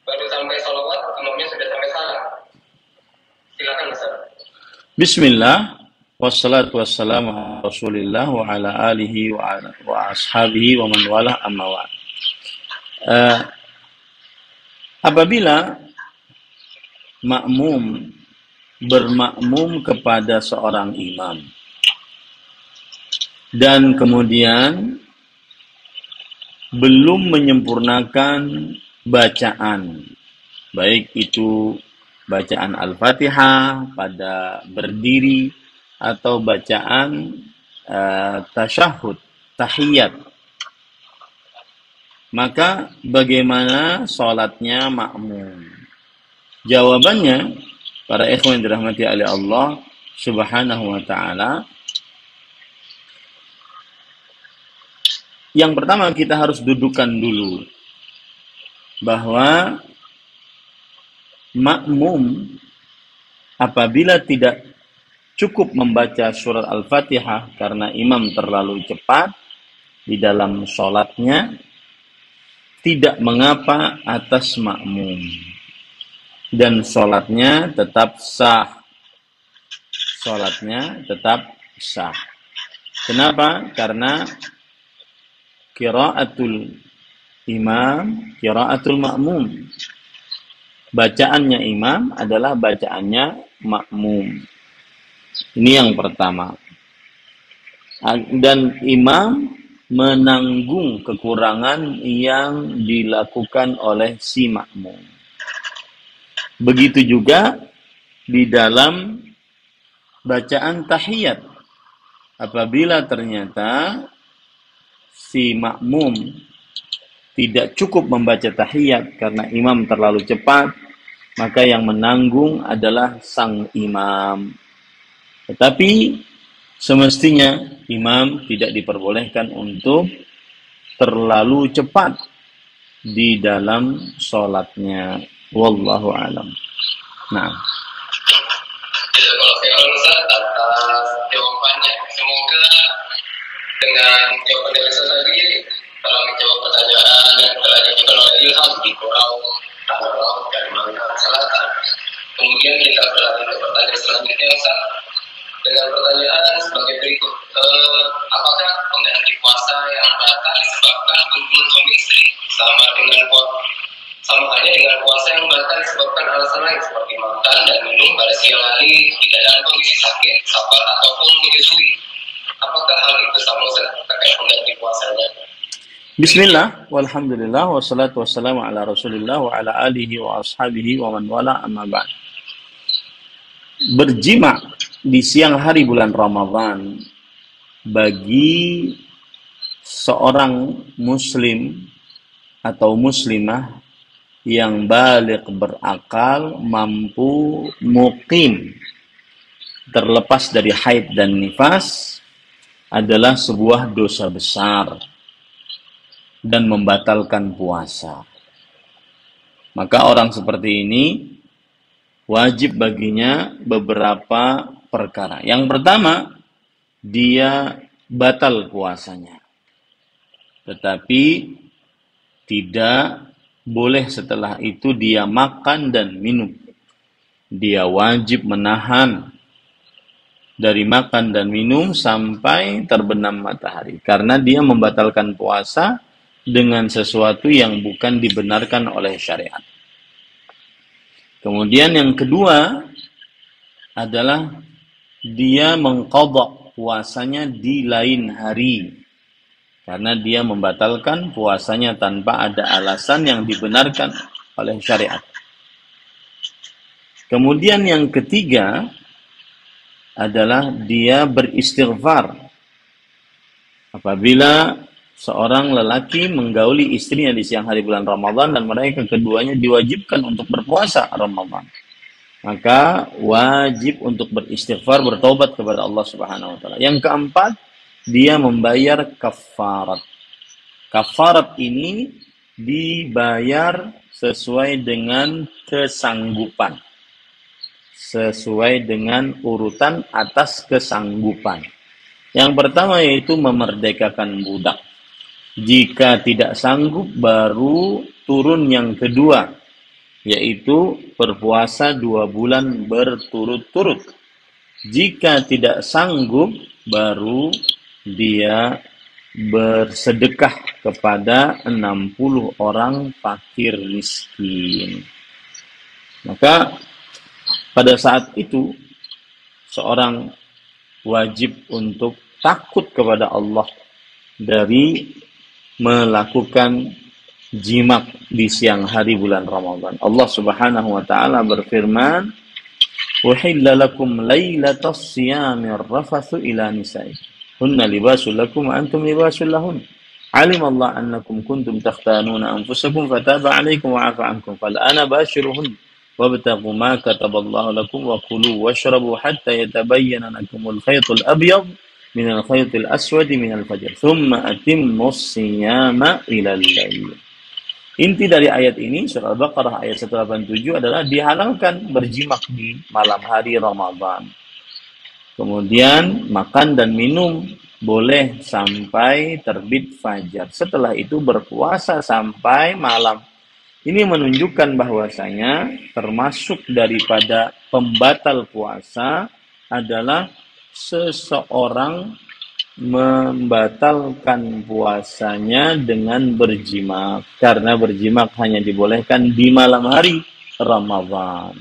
baru sampai salawat, imamnya sudah sampai salah. Silakan Ustaz. Bismillah, wassalatu wassalamu ala rasulillah wa ala alihi wa ashabihi wa man wala, amma wa. Apabila makmum bermakmum kepada seorang imam dan kemudian belum menyempurnakan bacaan, baik itu bacaan Al-Fatihah pada berdiri atau bacaan tasyahud, tahiyat, maka bagaimana sholatnya makmum? Jawabannya, para ikhwan yang dirahmati oleh Allah Subhanahu wa ta'ala, Yang pertama kita harus dudukkan dulu bahwa makmum apabila tidak cukup membaca surat Al-Fatihah karena imam terlalu cepat di dalam sholatnya, tidak mengapa atas makmum. Dan sholatnya tetap sah. Sholatnya tetap sah. Kenapa? Karena qiraatul imam, qiraatul makmum. Bacaannya imam adalah bacaannya makmum. Ini yang pertama. Dan imam menanggung kekurangan yang dilakukan oleh si makmum. Begitu juga di dalam bacaan tahiyat. Apabila ternyata si makmum tidak cukup membaca tahiyat karena imam terlalu cepat, maka yang menanggung adalah sang imam. Tetapi semestinya imam tidak diperbolehkan untuk terlalu cepat di dalam sholatnya. Wallahu alam. Nah. Kalau saya Ustaz atas jawabannya, semoga dengan jawaban dari Ustaz tadi telah menjawab pertanyaan yang telah diajukan oleh Ilham di Kurau Tangerang Kalimantan Selatan. Kemudian kita beralih ke pertanyaan selanjutnya Ustaz, dengan pertanyaan sebagai berikut. Apakah pengganti puasa yang batal disebabkan hubungan suami istri sama halnya dengan puasa yang batal disebabkan alasan lain seperti makan dan minum pada siang hari tidak dalam kondisi sakit, sabar ataupun menyusui? Apakah hal itu sama terkait pengganti puasanya? Bismillah, walhamdulillah, wassalatu wassalamu ala rasulillah wa ala alihi wa ashabihi wa man wala amma ba'd. Berjima di siang hari bulan Ramadan bagi seorang muslim atau muslimah yang baligh berakal, mampu muqim, terlepas dari haid dan nifas, adalah sebuah dosa besar dan membatalkan puasa. Maka orang seperti ini wajib baginya beberapa perkara. Yang pertama, dia batal puasanya. Tetapi tidak boleh setelah itu dia makan dan minum. Dia wajib menahan dari makan dan minum sampai terbenam matahari. Karena dia membatalkan puasa dengan sesuatu yang bukan dibenarkan oleh syariat. Kemudian yang kedua adalah dia mengqadha puasanya di lain hari. Karena dia membatalkan puasanya tanpa ada alasan yang dibenarkan oleh syariat. Kemudian yang ketiga adalah dia beristighfar. Apabila seorang lelaki menggauli istrinya di siang hari bulan Ramadan dan mereka keduanya diwajibkan untuk berpuasa Ramadan, maka wajib untuk beristighfar, bertobat kepada Allah Subhanahu wa taala. Yang keempat, dia membayar kafarat. Kafarat ini dibayar sesuai dengan kesanggupan. Sesuai dengan urutan atas kesanggupan. Yang pertama yaitu memerdekakan budak. Jika tidak sanggup baru turun yang kedua, yaitu berpuasa 2 bulan berturut-turut. Jika tidak sanggup baru dia bersedekah kepada 60 orang fakir miskin. Maka pada saat itu seorang wajib untuk takut kepada Allah dari melakukan jimat di siang hari bulan Ramadan. Allah Subhanahu wa taala berfirman, "Uhilla lakum lailatas siyamir rafathu ila nisaikum. Hunna libasul lakum wa antum libasul lahun. Alim Allah annakum kuntum takhtanuna anfusakum fataba 'alaikum wa 'afa 'ankum. Fal'ana bashiruhun wabtaghu ma kataballahu lakum wa kulu washrabu hatta yatabayyana lakumul khaytul abyad minal khaytil aswadi minal fajr, thumma atimmus siyama ilal lail. Inti dari ayat ini, surah Al-Baqarah ayat 187 adalah dihalalkan berjimak di malam hari Ramadan. Kemudian makan dan minum boleh sampai terbit fajar. Setelah itu berpuasa sampai malam. Ini menunjukkan bahwasanya termasuk daripada pembatal puasa adalah seseorang membatalkan puasanya dengan berjimak, karena berjimak hanya dibolehkan di malam hari Ramadan.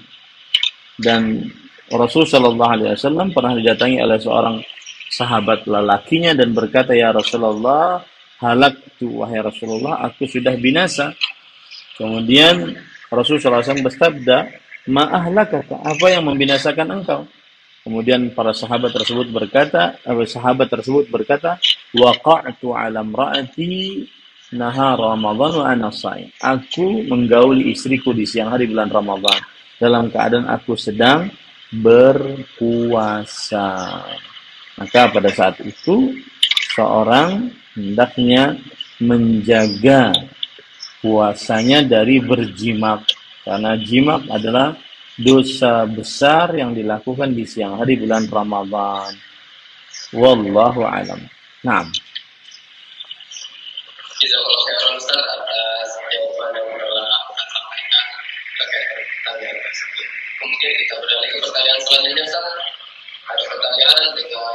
Dan Rasul Shallallahu Alaihi Wasallam pernah didatangi oleh seorang sahabat lelakinya dan berkata, ya Rasulullah, halaktu, wahai Rasulullah, aku sudah binasa. Kemudian Rasul SAW bersabda, ma ahlakaka, apa yang membinasakan engkau? Kemudian para sahabat tersebut berkata, waqa'tu 'ala imra'ati nahar Ramadan wa ana shaim. Aku menggauli istriku di siang hari bulan Ramadan dalam keadaan aku sedang berpuasa. Maka pada saat itu seorang hendaknya menjaga puasanya dari berjimak, karena jimak adalah dosa besar yang dilakukan di siang hari bulan Ramadan. Wallahu a'lam. Naam. Jazakallahu khairan Ustaz atas jawaban yang telah Ustaz sampaikan terkait pertanyaan tersebut. Kemudian kita beralih ke pertanyaan selanjutnya, Ustaz. Ada pertanyaan dengan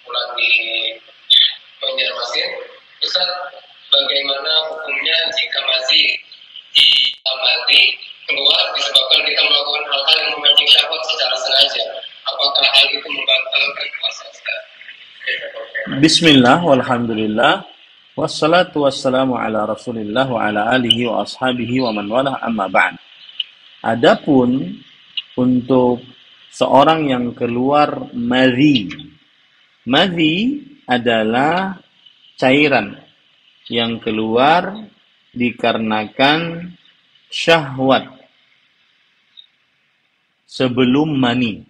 pulang di Banjarmasin. Ustaz, bagaimana hukumnya jika masih diamati keluar disebabkan kita melakukan hal-hal yang memancing syahwat secara sengaja? Apakah hal itu membatalkan puasa, Ustaz? Bismillah, walhamdulillah, wassalatu wassalamu ala rasulillah wa ala alihi wa ashabihi wa man walah, amma ba'd. Adapun untuk seorang yang keluar madhi. Madhi adalah cairan yang keluar dikarenakan syahwat sebelum mani.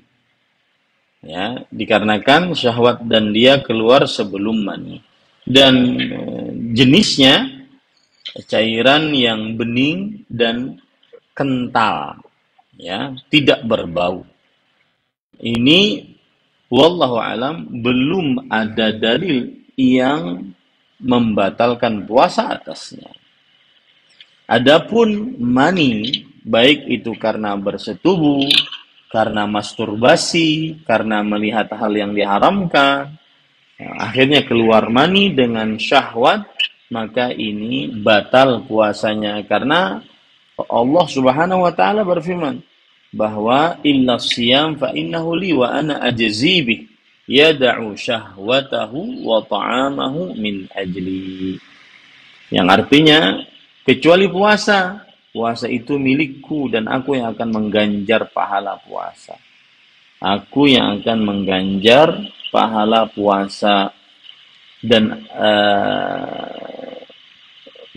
Ya, dikarenakan syahwat dan dia keluar sebelum mani. Dan jenisnya cairan yang bening dan kental, ya, tidak berbau. Ini wallahu alam belum ada dalil yang membatalkan puasa atasnya. Adapun mani, baik itu karena bersetubuh, karena masturbasi, karena melihat hal yang diharamkan, akhirnya keluar mani dengan syahwat, maka ini batal puasanya. Karena Allah Subhanahu wa taala berfirman bahwa illa siyam fa innahu li wa ana ajzi bih yad'u syahwatahu wa ta'amahu min ajli. Yang artinya kecuali puasa, puasa itu milikku dan aku yang akan mengganjar pahala puasa. Aku yang akan mengganjar pahala puasa. Dan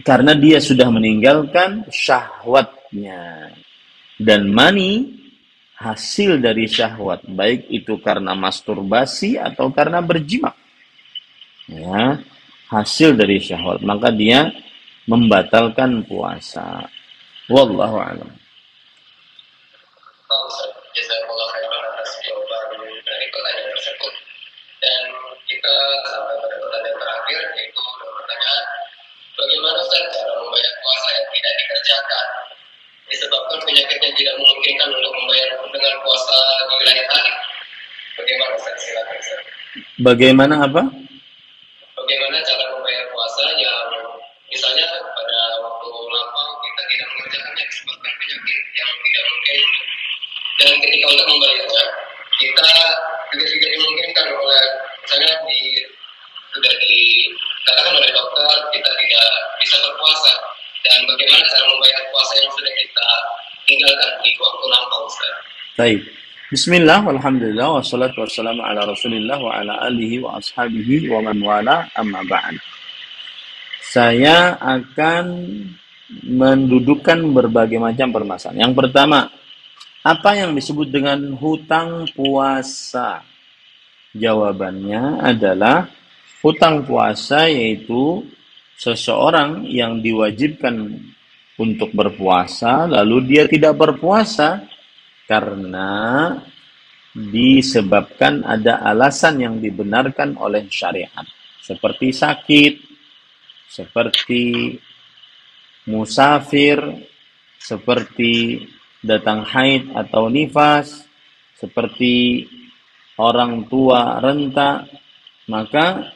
karena dia sudah meninggalkan syahwatnya. Dan mani hasil dari syahwat, baik itu karena masturbasi atau karena berjimak. Ya, hasil dari syahwat, maka dia membatalkan puasa. Wallahu a'lam. Jazakallahu khairan atas jawaban dari pertanyaan tersebut. Dan kita sampai pada pertanyaan terakhir, yaitu pertanyaan, bagaimana Ustaz cara membayar puasa yang tidak dikerjakan disebabkan penyakit yang tidak memungkinkan untuk membayar dengan puasa di wilayah hari? Bagaimana Ustaz? Silakan Ustaz. Bagaimana apa? Bagaimana cara membayar puasa yang misalnya pada waktu lapang kita tidak mengerjakannya disebabkan penyakit yang tidak mungkin, dan ketika untuk membayarnya kita tidak dimungkinkan oleh misalnya sudah dikatakan oleh dokter kita tidak bisa berpuasa, dan bagaimana cara membayar puasa yang sudah kita tinggalkan di waktu lampau, Ustaz? Baik. Bismillah, walhamdulillah, wassalatu wassalamu ala rasulillah wa ala alihi wa ashabihi wa man wala, amma ba'd. Saya akan mendudukkan berbagai macam permasalahan. Yang pertama, apa yang disebut dengan hutang puasa? Jawabannya adalah hutang puasa yaitu seseorang yang diwajibkan untuk berpuasa lalu dia tidak berpuasa karena disebabkan ada alasan yang dibenarkan oleh syariat, seperti sakit, seperti musafir, seperti datang haid atau nifas, seperti orang tua renta, maka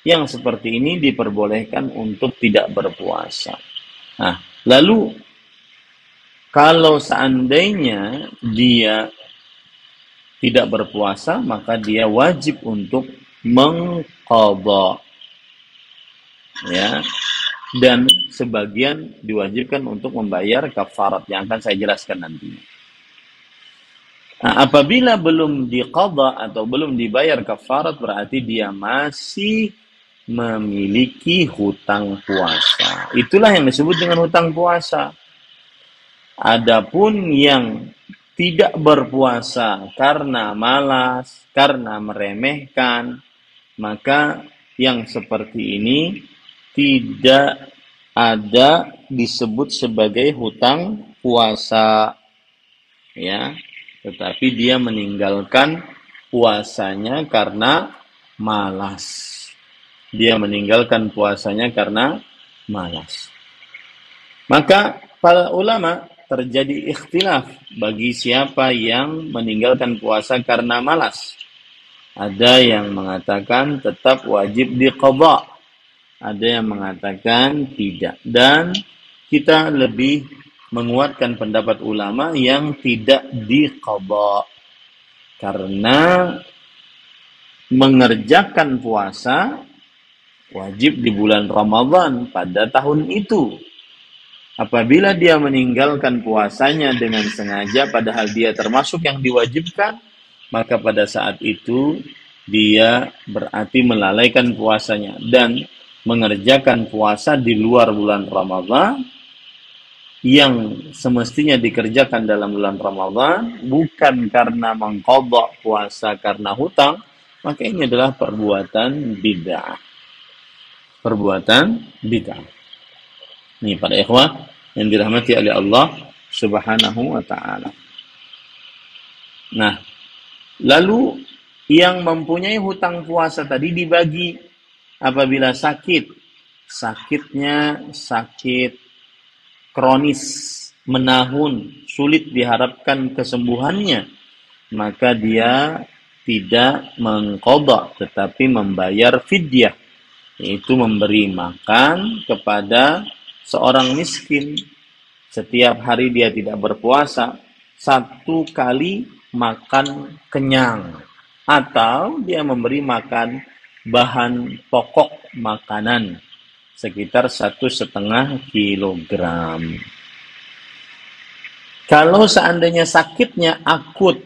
yang seperti ini diperbolehkan untuk tidak berpuasa. Nah, lalu kalau seandainya dia tidak berpuasa, maka dia wajib untuk mengqadha, ya. Dan sebagian diwajibkan untuk membayar kafarat yang akan saya jelaskan nanti. Nah, apabila belum diqadha atau belum dibayar kafarat, berarti dia masih memiliki hutang puasa. Itulah yang disebut dengan hutang puasa. Adapun yang tidak berpuasa karena malas, karena meremehkan, maka yang seperti ini tidak ada disebut sebagai hutang puasa, ya. Tetapi dia meninggalkan puasanya karena malas. Dia meninggalkan puasanya karena malas. Maka para ulama terjadi ikhtilaf bagi siapa yang meninggalkan puasa karena malas. Ada yang mengatakan tetap wajib diqadha. Ada yang mengatakan tidak. Dan kita lebih menguatkan pendapat ulama yang tidak diqadha. Karena mengerjakan puasa wajib di bulan Ramadan pada tahun itu. Apabila dia meninggalkan puasanya dengan sengaja padahal dia termasuk yang diwajibkan, maka pada saat itu dia berarti melalaikan puasanya dan mengerjakan puasa di luar bulan Ramadan yang semestinya dikerjakan dalam bulan Ramadan bukan karena mengqadha puasa karena hutang, maka ini adalah perbuatan bid'ah. Perbuatan bid'ah. Ini para ikhwah yang dirahmati oleh Allah Subhanahu wa taala. Nah, lalu yang mempunyai hutang puasa tadi dibagi apabila sakit. Sakitnya sakit kronis, menahun, sulit diharapkan kesembuhannya, maka dia tidak mengqadha tetapi membayar fidyah, yaitu memberi makan kepada seorang miskin. Setiap hari dia tidak berpuasa, 1 kali makan kenyang, atau dia memberi makan bahan pokok makanan sekitar 1,5 kilogram. Kalau seandainya sakitnya akut,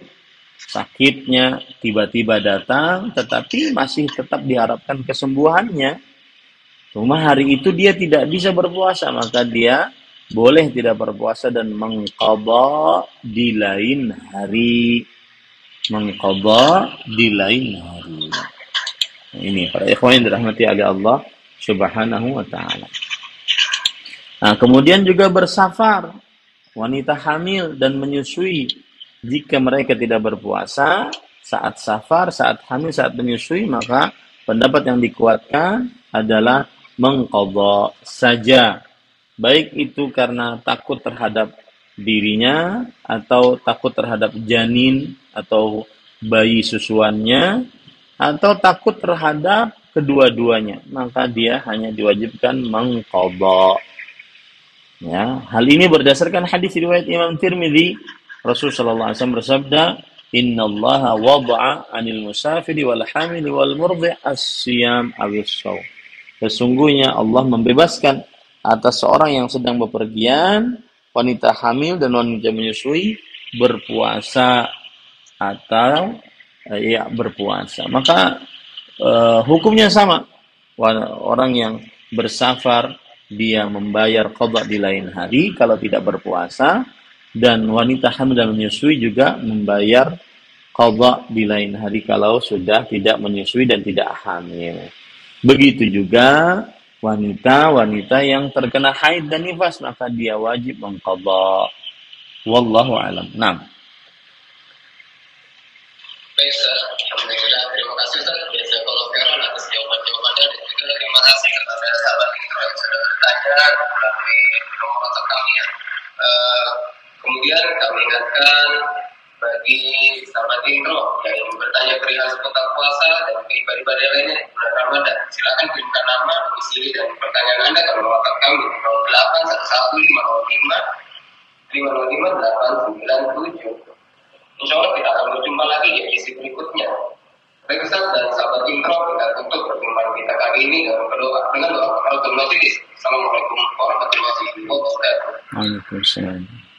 sakitnya tiba-tiba datang, tetapi masih tetap diharapkan kesembuhannya, cuma hari itu dia tidak bisa berpuasa, maka dia boleh tidak berpuasa dan mengqadha di lain hari. Mengqadha di lain hari. Ini para ikhwan yang dirahmati oleh Allah Subhanahu wa ta'ala. Nah, kemudian juga bersafar, wanita hamil dan menyusui. Jika mereka tidak berpuasa saat safar, saat hamil, saat menyusui, maka pendapat yang dikuatkan adalah mengqadha saja. Baik itu karena takut terhadap dirinya, atau takut terhadap janin atau bayi susuannya, atau takut terhadap kedua-duanya, maka dia hanya diwajibkan mengqadha. Ya, hal ini berdasarkan hadis riwayat Imam Tirmidzi, Rasulullah sallallahu alaihi wasallam bersabda, "Innallaha wada'a 'anil musafiri wal hamili wal murdhi as-siyam awis shaum." Sesungguhnya Allah membebaskan atas seorang yang sedang bepergian, wanita hamil dan wanita menyusui berpuasa atau berpuasa. Maka hukumnya sama. Orang yang bersafar dia membayar qadha di lain hari kalau tidak berpuasa, dan wanita hamil dan menyusui juga membayar qadha di lain hari kalau sudah tidak menyusui dan tidak hamil. Begitu juga wanita-wanita yang terkena haid dan nifas, maka dia wajib mengqadha. Wallahu alam. Nah, Baik, Ustaz. Alhamdulillah, terima kasih Ustaz. Jazakallahu khairan atas jawaban-jawabannya dan juga terima kasih kepada sahabat Intro yang sudah bertanya melalui nomor WhatsApp kami ya. Kemudian kami ingatkan bagi sahabat Intro yang ingin bertanya perihal seputar puasa dan ibadah-ibadah lainnya di bulan Ramadan, silakan kirimkan nama, domisili dan pertanyaan Anda ke nomor WhatsApp kami 0811 505 897. Insya Allah kita akan berjumpa lagi di edisi berikutnya. Baik Ustaz dan sahabat Intro, kita tutup perjumpaan kita kali ini dengan berdoa dengan doa kafaratul majelis. Assalamualaikum warahmatullahi wabarakatuh. waalaikumsalam.